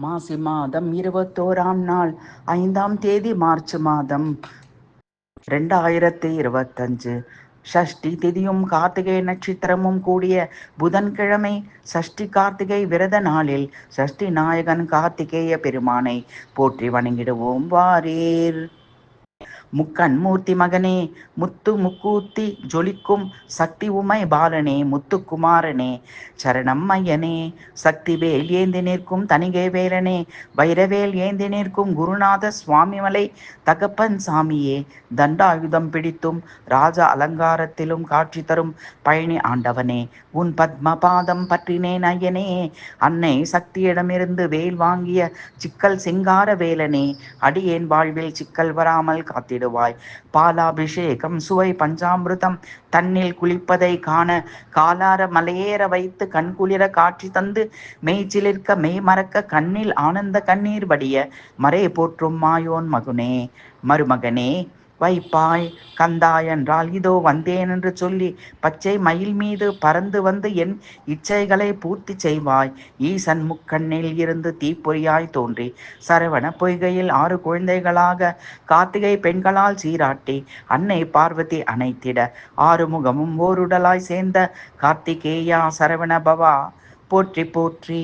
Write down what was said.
மாசி மாதம் 21ஆம் நாள் 5ஆம் தேதி மார்ச் மாதம் 2025. ஷஷ்டி திதியும் கார்த்திகை நட்சத்திரமும் கூடிய புதன்கிழமை சஷ்டி கார்த்திகை விரத நாளில் சஷ்டி நாயகன் கார்த்திகேய பெருமானை போற்றி வணங்கிடுவோம் வாரீர். முக்கண் மூர்த்தி மகனே, முத்து முக்கூத்தி ஜொலிக்கும் சக்தி உமை பாலனே, முத்துக்குமாரனே சரணம் ஐயனே. சக்தி வேல் ஏந்தி நிற்கும் தனிகை வேலனே, வைரவேல் ஏந்தி நிற்கும் குருநாத சுவாமிமலை தகப்பன் சாமியே, தண்டாயுதம் பிடித்தும் ராஜ அலங்காரத்திலும் காட்சி தரும் பழனி ஆண்டவனே, உன் பத்ம பாதம் பற்றினேன் ஐயனே. அன்னை சக்தியிடமிருந்து வேல் வாங்கிய சிக்கல் சிங்கார வேலனே, அடியேன் வாழ்வில் சிக்கல் வராமல் காத்திடுவாய். பாலாபிஷேகம் சுவை பஞ்சாமிருதம் தன்னில் குளிப்பதை காண காலார மலையேற வைத்து கண்குளிர காட்சி தந்து மெய்ச்சிலிர்க்க மெய் மறக்க கண்ணில் ஆனந்த கண்ணீர் வடிய மறை போற்றும் மாயோன் மருமகனே வைப்பாய். கந்தா என்றால் இதோ வந்தேன் என்று சொல்லி பச்சை மயில் மீது பறந்து வந்து என் இச்சைகளை பூர்த்தி செய்வாய். ஈசன் முக்கண்ணில் இருந்து தீப்பொறியாய் தோன்றி சரவண பொய்கையில் 6 குழந்தைகளாக கார்த்திகை பெண்களால் சீராட்டி அன்னை பார்வதி அணைத்திட 6 முகமும் ஓருடலாய் சேர்ந்த கார்த்திகேயா சரவண பவா போற்றி போற்றி.